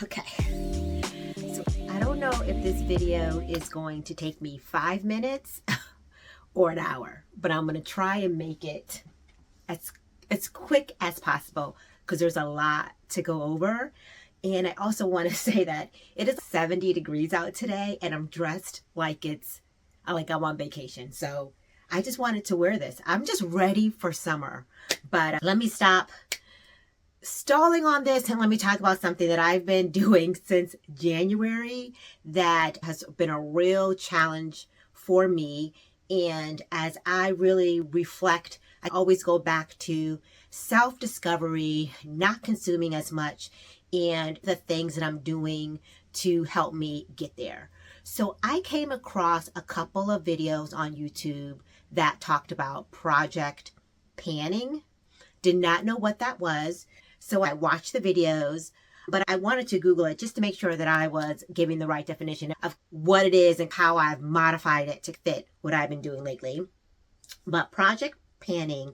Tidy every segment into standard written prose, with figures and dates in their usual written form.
Okay, so I don't know if this video is going to take me 5 minutes or an hour, but I'm going to try and make it as quick as possible because there's a lot to go over. And I also want to say that it is 70 degrees out today and I'm dressed like I'm on vacation. So I just wanted to wear this. I'm just ready for summer. But let me stop stalling on this and let me talk about something that I've been doing since January that has been a real challenge for me. And as I really reflect, I always go back to self-discovery, not consuming as much, and the things that I'm doing to help me get there. So I came across a couple of videos on YouTube that talked about project panning. Did not know what that was. So I watched the videos, but I wanted to Google it just to make sure that I was giving the right definition of what it is and how I've modified it to fit what I've been doing lately. But project panning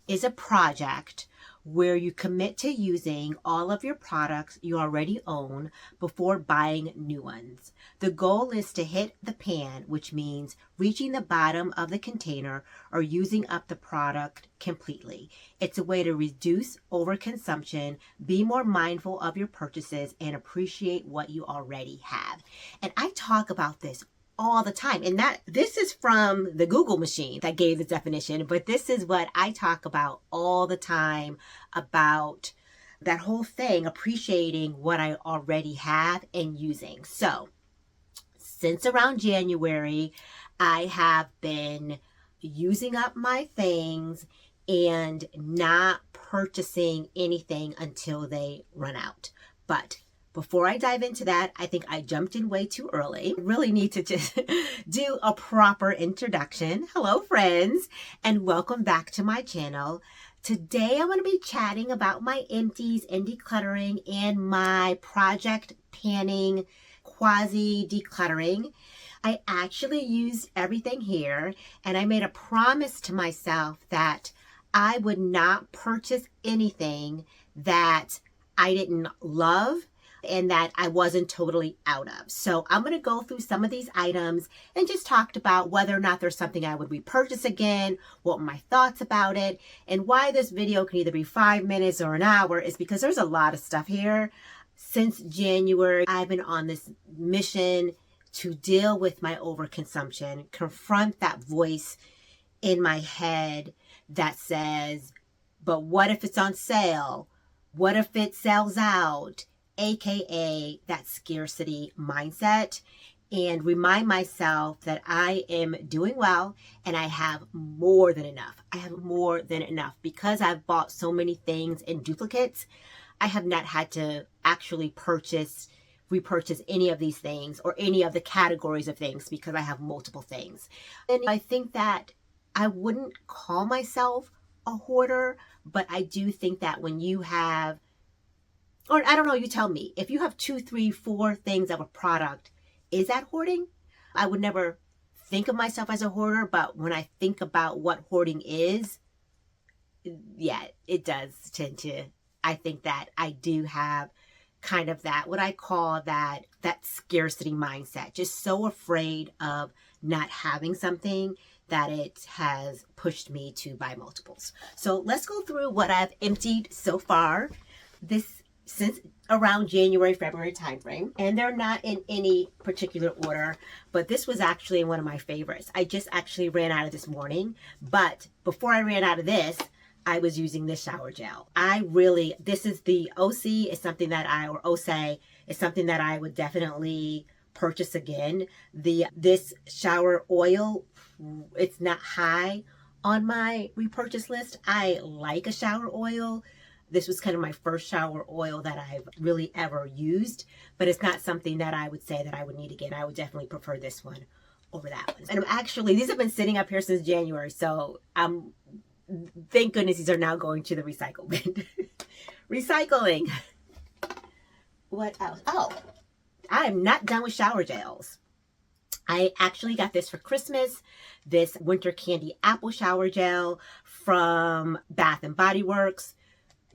is a project where you commit to using all of your products you already own before buying new ones. The goal is to hit the pan, which means reaching the bottom of the container or using up the product completely. It's a way to reduce overconsumption, be more mindful of your purchases, and appreciate what you already have. And I talk about this all the time. And this is from the Google machine that gave this definition, but this is what I talk about all the time, about that whole thing, appreciating what I already have and using. So since around January, I have been using up my things and not purchasing anything until they run out. But before I dive into that, I think I jumped in way too early. I really need to just do a proper introduction. Hello, friends, and welcome back to my channel. Today, I'm going to be chatting about my empties and decluttering and my project panning, quasi decluttering. I actually used everything here, and I made a promise to myself that I would not purchase anything that I didn't love and that I wasn't totally out of. So I'm going to go through some of these items and just talked about whether or not there's something I would repurchase again, what my thoughts about it, and why this video can either be 5 minutes or an hour is because there's a lot of stuff here. Since January, I've been on this mission to deal with my overconsumption, confront that voice in my head that says, but what if it's on sale? What if it sells out? AKA that scarcity mindset, and remind myself that I am doing well and I have more than enough. I have more than enough because I've bought so many things in duplicates. I have not had to actually repurchase any of these things or any of the categories of things because I have multiple things. And I think that I wouldn't call myself a hoarder, but I do think that when you have, or I don't know, you tell me, if you have 2, 3, 4 things of a product, is that hoarding? I would never think of myself as a hoarder, but when I think about what hoarding is, yeah, it does tend to, I think that I do have kind of that, what I call that scarcity mindset, just so afraid of not having something that it has pushed me to buy multiples. So let's go through what I've emptied so far since around January, February timeframe. And they're not in any particular order, but this was actually one of my favorites. I just actually ran out of this morning, but before I ran out of this, I was using this shower gel. This is the OC, is something that or OSE is something that I would definitely purchase again. This shower oil, it's not high on my repurchase list. I like a shower oil. This was kind of my first shower oil that I've really ever used, but it's not something that I would say that I would need again. I would definitely prefer this one over that one. And these have been sitting up here since January, so thank goodness these are now going to the recycle bin. Recycling. What else? Oh, I'm not done with shower gels. I actually got this for Christmas, this winter candy apple shower gel from Bath and Body Works.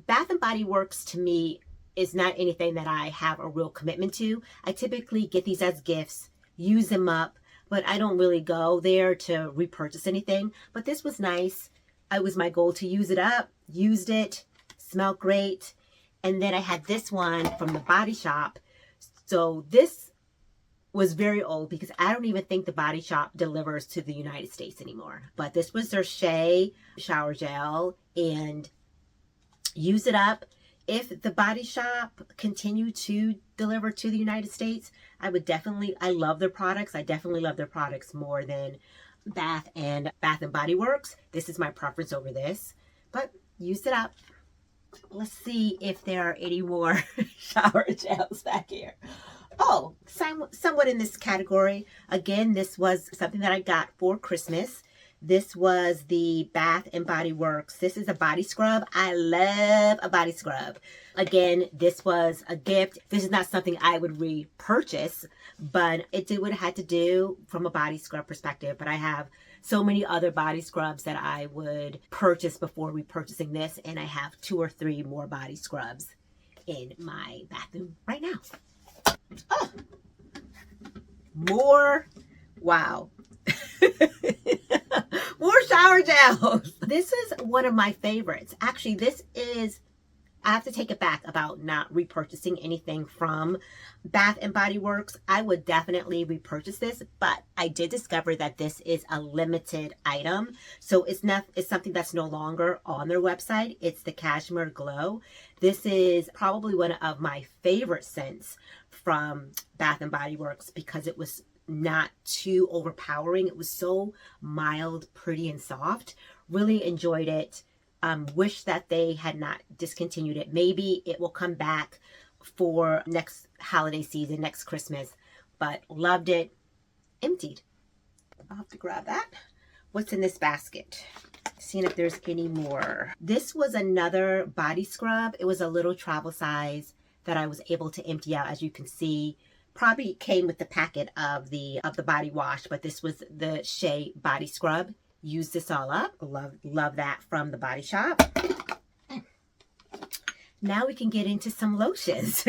Bath and Body Works to me it's not anything that I have a real commitment to. I typically get these as gifts, use them up, but I don't really go there to repurchase anything. But this was nice. It was my goal to use it up, used it, smelled great. And then I had this one from the Body Shop. So this was very old because I don't even think the Body Shop delivers to the United States anymore. But this was their Shea shower gel, and use it up. If the Body Shop continued to deliver to the United States, I love their products. I definitely love their products more than Bath and Body Works. This is my preference over this, but use it up. Let's see if there are any more shower gels back here. Oh, somewhat in this category. Again, this was something that I got for Christmas. This was the Bath and Body Works. This is a body scrub. I love a body scrub. Again, this was a gift. This is not something I would repurchase, but it did what it had to do from a body scrub perspective. But I have so many other body scrubs that I would purchase before repurchasing this, and I have 2 or 3 more body scrubs in my bathroom right now. Oh, more. Wow. More shower gels. This is one of my favorites. Actually, I have to take it back about not repurchasing anything from Bath and Body Works. I would definitely repurchase this, but I did discover that this is a limited item. So it's something that's no longer on their website. It's the Cashmere Glow. This is probably one of my favorite scents from Bath and Body Works because it was not too overpowering. It was so mild, pretty, and soft. Really enjoyed it. Wish that they had not discontinued it. Maybe it will come back for next holiday season, next Christmas, but loved it. Emptied. I'll have to grab that. What's in this basket? Seeing if there's any more. This was another body scrub. It was a little travel size that I was able to empty out. As you can see, probably came with the packet of the body wash, but this was the Shea body scrub. Use this all up. Love that from the Body Shop. Now we can get into some lotions.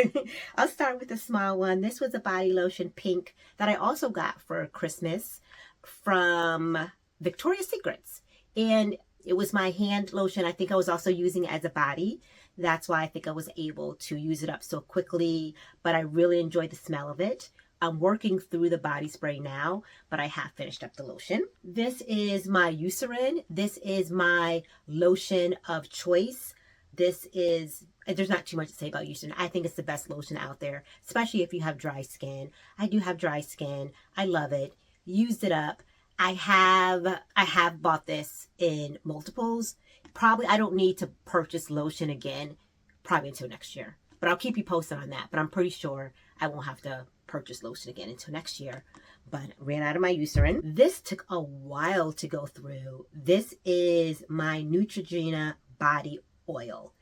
I'll start with the small one. This was a body lotion pink that I also got for Christmas from Victoria's Secrets. And it was my hand lotion. I think I was also using it as a body. That's why I think I was able to use it up so quickly, but I really enjoyed the smell of it. I'm working through the body spray now, but I have finished up the lotion. This is my Eucerin. This is my lotion of choice. There's not too much to say about Eucerin. I think it's the best lotion out there, especially if you have dry skin. I do have dry skin. I love it. Used it up. I have bought this in multiples. Probably I don't need to purchase lotion again, probably until next year. But I'll keep you posted on that. But I'm pretty sure I won't have to purchase lotion again until next year. But ran out of my Eucerin. This took a while to go through. This is my Neutrogena body oil.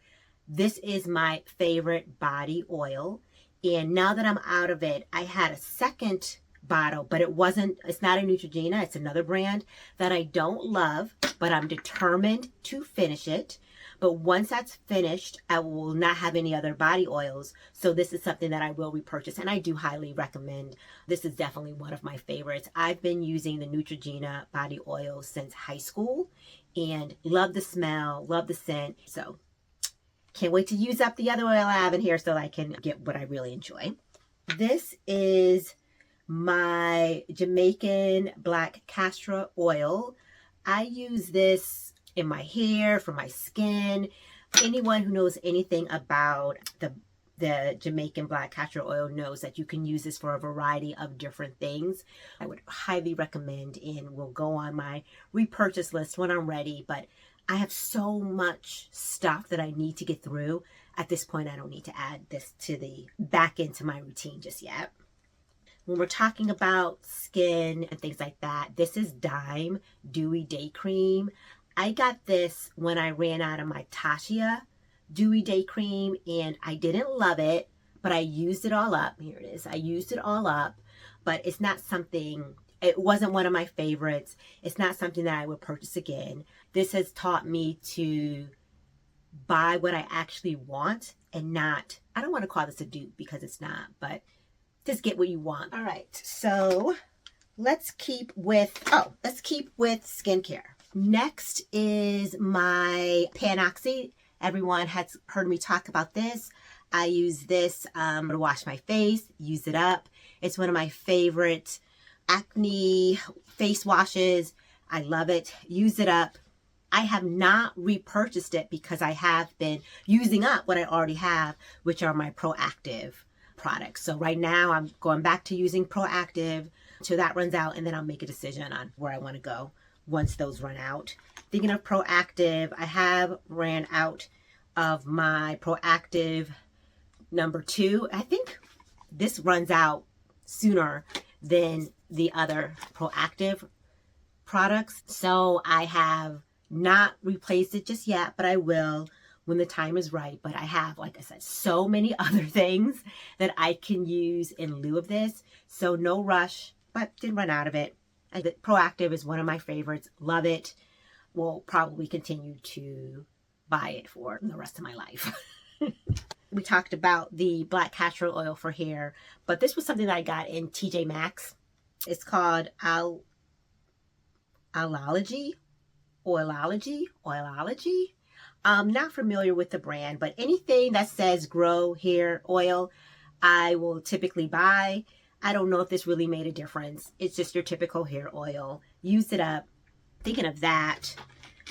This is my favorite body oil. And now that I'm out of it, I had a second bottle, but it's not a Neutrogena. It's another brand that I don't love, but I'm determined to finish it. But once that's finished, I will not have any other body oils. So this is something that I will repurchase, and I do highly recommend. This is definitely one of my favorites. I've been using the Neutrogena body oil since high school and love the smell, love the scent. So can't wait to use up the other oil I have in here so I can get what I really enjoy. This is my Jamaican black castor oil. I use this in my hair, for my skin. Anyone who knows anything about the Jamaican black castor oil knows that you can use this for a variety of different things. I would highly recommend, and will go on my repurchase list when I'm ready, but I have so much stuff that I need to get through. At this point, I don't need to add this back into my routine just yet. When we're talking about skin and things like that, this is Dime Dewy Day Cream. I got this when I ran out of my Tasha Dewy Day Cream, and I didn't love it, but I used it all up. Here it is. I used it all up, but it wasn't one of my favorites. It's not something that I would purchase again. This has taught me to buy what I actually want and not, I don't want to call this a dupe because it's not, but just get what you want. All right, so let's keep with skincare. Next is my Panoxy. Everyone has heard me talk about this. I use this to wash my face, use it up. It's one of my favorite acne face washes. I love it. Use it up. I have not repurchased it because I have been using up what I already have, which are my Proactive products. So right now I'm going back to using Proactive till that runs out, and then I'll make a decision on where I want to go once those run out. Thinking of Proactive, I have ran out of my Proactive number 2. I think this runs out sooner than the other Proactive products. So I have not replaced it just yet, but I will when the time is right. But I have, like I said, so many other things that I can use in lieu of this. So no rush, but didn't run out of it. Proactive is one of my favorites. Love it. Will probably continue to buy it for the rest of my life. We talked about the black castor oil for hair, but this was something that I got in TJ Maxx. It's called Oilology. I'm not familiar with the brand, but anything that says grow hair oil, I will typically buy. I don't know if this really made a difference. It's just your typical hair oil. Use it up. Thinking of that,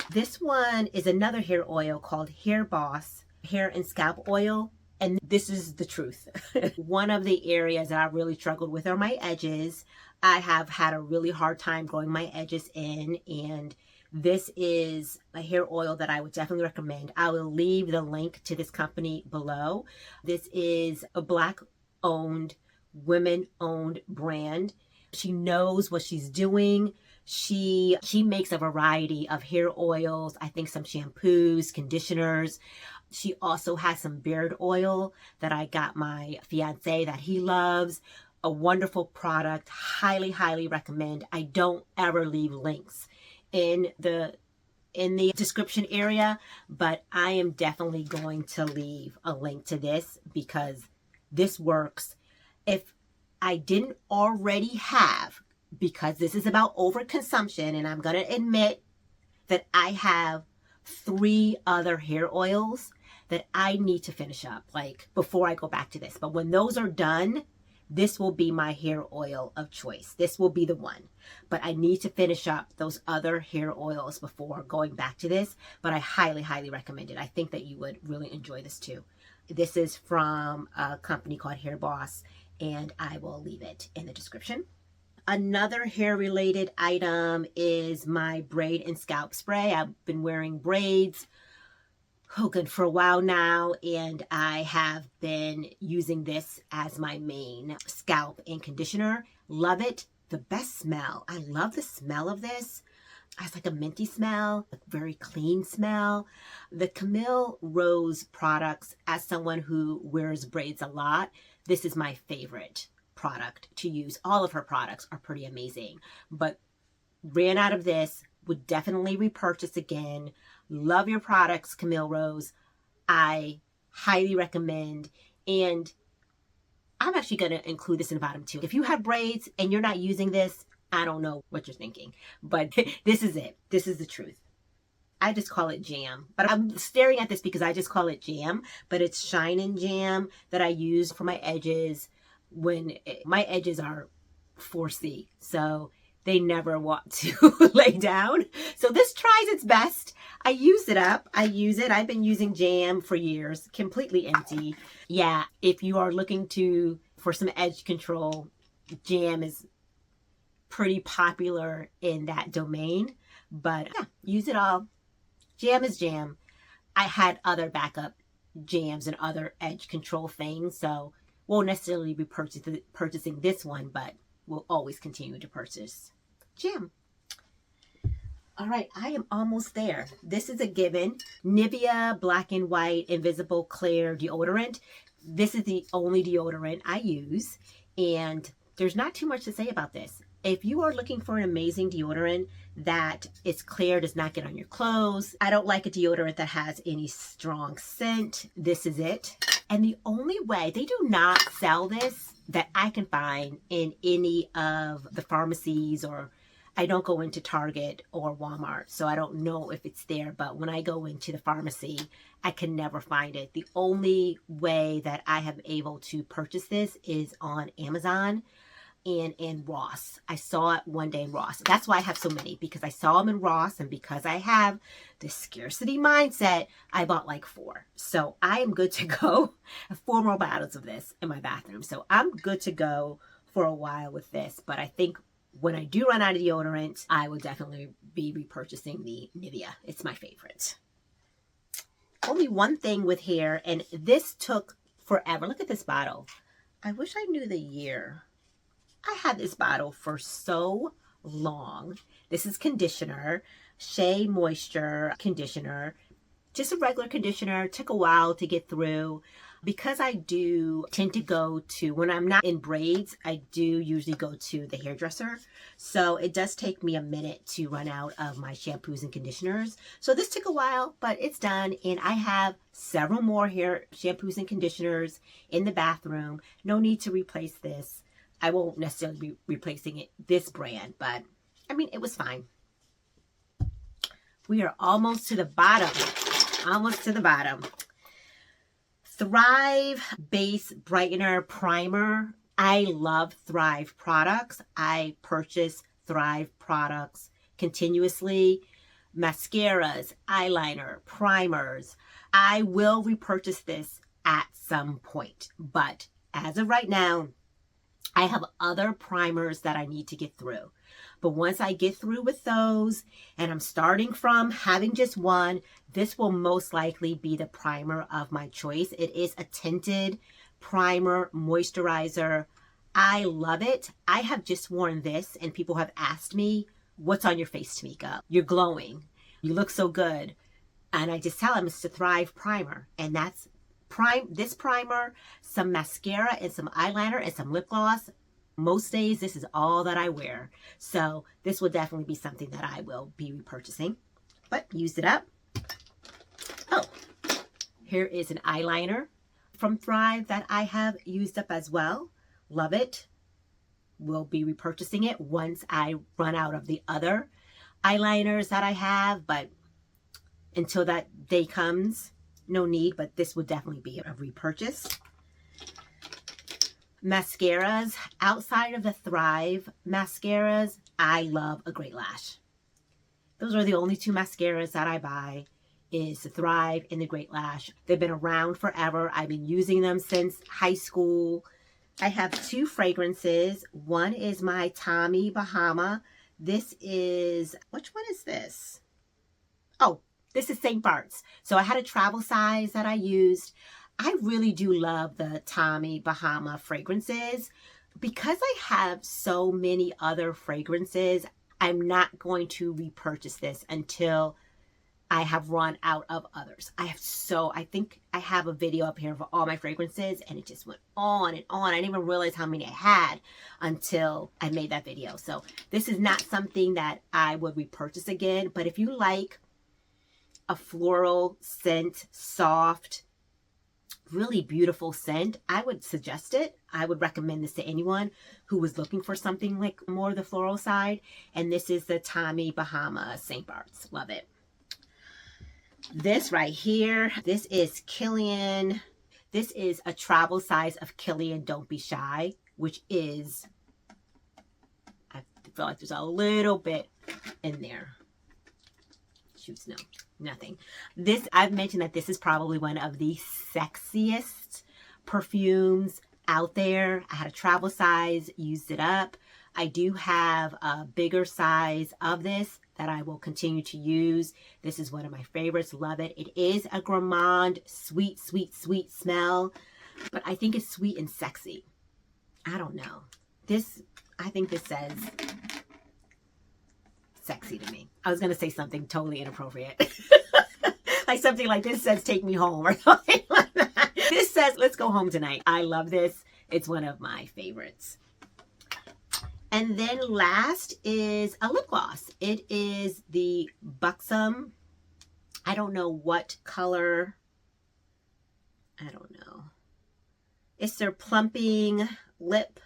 this one is another hair oil called Hair Boss Hair and Scalp Oil. And this is the truth. One of the areas that I really struggled with are my edges. I have had a really hard time growing my edges in, and this is a hair oil that I would definitely recommend. I will leave the link to this company below. This is a Black-owned, women-owned brand. She knows what she's doing. She makes a variety of hair oils, I think some shampoos, conditioners. She also has some beard oil that I got my fiance that he loves. A wonderful product. Highly, highly recommend. I don't ever leave links in the description area, but I am definitely going to leave a link to this because this works. If I didn't already have, because this is about overconsumption, and I'm going to admit that I have 3 other hair oils that I need to finish up, like before I go back to this. But when those are done, this will be my hair oil of choice. This will be the one. But I need to finish up those other hair oils before going back to this. But I highly, highly recommend it. I think that you would really enjoy this too. This is from a company called Hair Boss, and I will leave it in the description. Another hair-related item is my braid and scalp spray. I've been wearing braids for a while now, and I have been using this as my main scalp and conditioner. Love it. The best smell. I love the smell of this. It's like a minty smell, a very clean smell. The Camille Rose products, as someone who wears braids a lot, this is my favorite product to use. All of her products are pretty amazing, but ran out of this. Would definitely repurchase again. Love your products, Camille Rose. I highly recommend. And I'm actually going to include this in the bottom too. If you have braids and you're not using this, I don't know what you're thinking, but this is it. This is the truth. I just call it jam, but I'm staring at this because I just call it jam, but it's Shine-In Jam that I use for my edges when my edges are 4C. So they never want to lay down. So this tries its best. I use it up. I use it. I've been using jam for years, completely empty. Yeah, if you are looking for some edge control, jam is pretty popular in that domain. But yeah, use it all. Jam is jam. I had other backup jams and other edge control things, so won't necessarily be purchasing this one, but we'll always continue to purchase jam. All right, I am almost there. This is a given. Nivea Black and White Invisible Clear Deodorant. This is the only deodorant I use, and there's not too much to say about this. If you are looking for an amazing deodorant that is clear, does not get on your clothes, I don't like a deodorant that has any strong scent, this is it. And the only way, they do not sell this that I can find in any of the pharmacies, or I don't go into Target or Walmart, so I don't know if it's there. But when I go into the pharmacy, I can never find it. The only way that I have able to purchase this is on Amazon and in Ross. I saw it one day in Ross. That's why I have so many, because I saw them in Ross, and because I have the scarcity mindset, I bought like 4. So I am good to go. I have 4 more bottles of this in my bathroom. So I'm good to go for a while with this. But I think when I do run out of deodorant, I will definitely be repurchasing the Nivea. It's my favorite. Only one thing with hair, and this took forever. Look at this bottle. I wish I knew the year. I had this bottle for so long. This is conditioner, Shea Moisture conditioner. Just a regular conditioner. Took a while to get through. Because I do tend to go to, when I'm not in braids, I do usually go to the hairdresser. So it does take me a minute to run out of my shampoos and conditioners. So this took a while, but it's done. And I have several more hair shampoos and conditioners in the bathroom. No need to replace this. I won't necessarily be replacing it, this brand, but I mean, it was fine. We are almost to the bottom. Almost to the bottom. Thrive Base Brightener Primer. I love Thrive products. I purchase Thrive products continuously. Mascaras, eyeliner, primers. I will repurchase this at some point, but as of right now, I have other primers that I need to get through. But once I get through with those, and I'm starting from having just one, this will most likely be the primer of my choice. It is a tinted primer moisturizer. I love it. I have just worn this, and people have asked me, what's on your face, Tamika? You're glowing. You look so good. And I just tell them it's the Thrive primer. And that's this primer, some mascara, and some eyeliner, and some lip gloss. Most days, this is all that I wear. So this will definitely be something that I will be repurchasing. But used it up. Oh, here is an eyeliner from Thrive that I have used up as well. Love it. Will be repurchasing it once I run out of the other eyeliners that I have. But until that day comes, no need, but this would definitely be a repurchase. Mascaras. Outside of the Thrive mascaras, I love a Great Lash. Those are the only 2 mascaras that I buy, is the Thrive and the Great Lash. They've been around forever. I've been using them since high school. I have 2 fragrances. One is my Tommy Bahama. This is, which one is this? Oh, this is St. Bart's. So I had a travel size that I used. I really do love the Tommy Bahama fragrances. Because I have so many other fragrances, I'm not going to repurchase this until I have run out of others. I think I have a video up here for all my fragrances, and it just went on and on. I didn't even realize how many I had until I made that video. So this is not something that I would repurchase again. But if you like a floral scent, soft, really beautiful scent, I would suggest it. I would recommend this to anyone who was looking for something like more the floral side. And this is the Tommy Bahama St. Bart's. Love it. This right here, this is Killian. This is a travel size of Killian Don't Be Shy, which is, I feel like there's a little bit in there. Shoots, no, nothing. This, I've mentioned that this is probably one of the sexiest perfumes out there. I had a travel size, used it up. I do have a bigger size of this that I will continue to use. This is one of my favorites. Love it. It is a gourmand, sweet, sweet, sweet smell, but I think it's sweet and sexy. I don't know. This, I think this says sexy to me. I was going to say something totally inappropriate. Like something like this says take me home or something like that. This says let's go home tonight. I love this. It's one of my favorites. And then last is a lip gloss. It is the Buxom. I don't know what color. I don't know. It's their plumping lip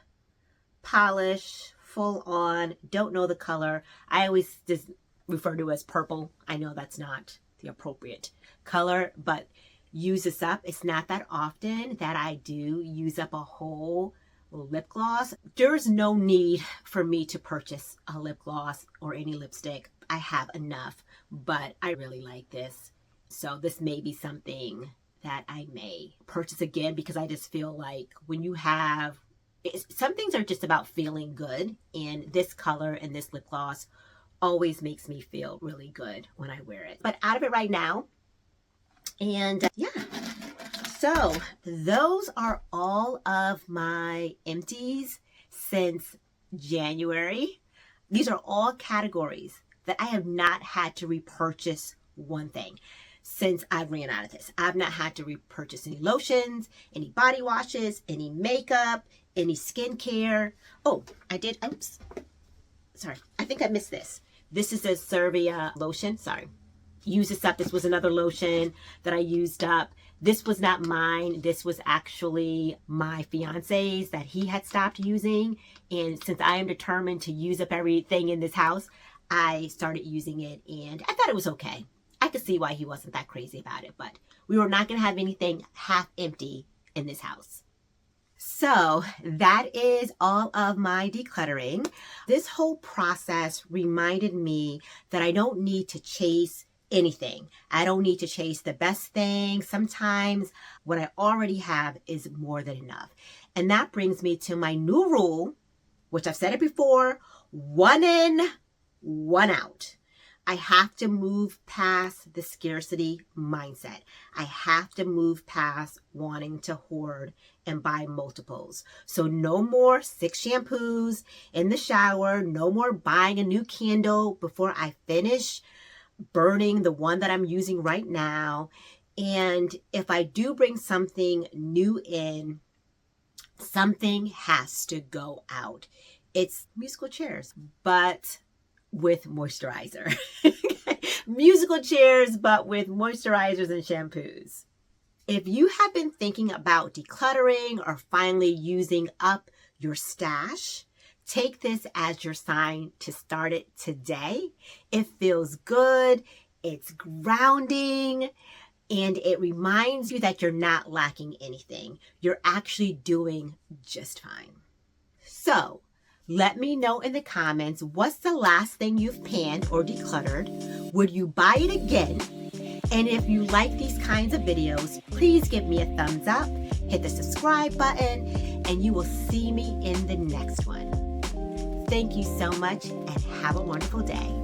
polish, full on. Don't know the color. I always just refer to it as purple. I know that's not the appropriate color, but use this up. It's not that often that I do use up a whole lip gloss. There's no need for me to purchase a lip gloss or any lipstick. I have enough, but I really like this. So this may be something that I may purchase again, because I just feel like when you have, some things are just about feeling good, and this color and this lip gloss always makes me feel really good when I wear it. But out of it right now. And yeah, so those are all of my empties since January. These are all categories that I have not had to repurchase one thing since I ran out of this. I've not had to repurchase any lotions, any body washes, any makeup, any skincare. Oh, I did. Oops. Sorry. I think I missed this. This is a Cervia lotion. Sorry. Use this up. This was another lotion that I used up. This was not mine. This was actually my fiance's that he had stopped using. And since I am determined to use up everything in this house, I started using it, and I thought it was okay. I could see why he wasn't that crazy about it, but we were not going to have anything half empty in this house. So that is all of my decluttering. This whole process reminded me that I don't need to chase anything. I don't need to chase the best thing. Sometimes what I already have is more than enough. And that brings me to my new rule, which I've said it before: one in, one out. I have to move past the scarcity mindset. I have to move past wanting to hoard and buy multiples. So no more 6 shampoos in the shower. No more buying a new candle before I finish burning the one that I'm using right now. And if I do bring something new in, something has to go out. It's musical chairs, but with moisturizer. Musical chairs, but with moisturizers and shampoos. If you have been thinking about decluttering or finally using up your stash, take this as your sign to start it today. It feels good, it's grounding, and it reminds you that you're not lacking anything. You're actually doing just fine. So, let me know in the comments, what's the last thing you've panned or decluttered? Would you buy it again? And if you like these kinds of videos, please give me a thumbs up, hit the subscribe button, and you will see me in the next one. Thank you so much, and have a wonderful day.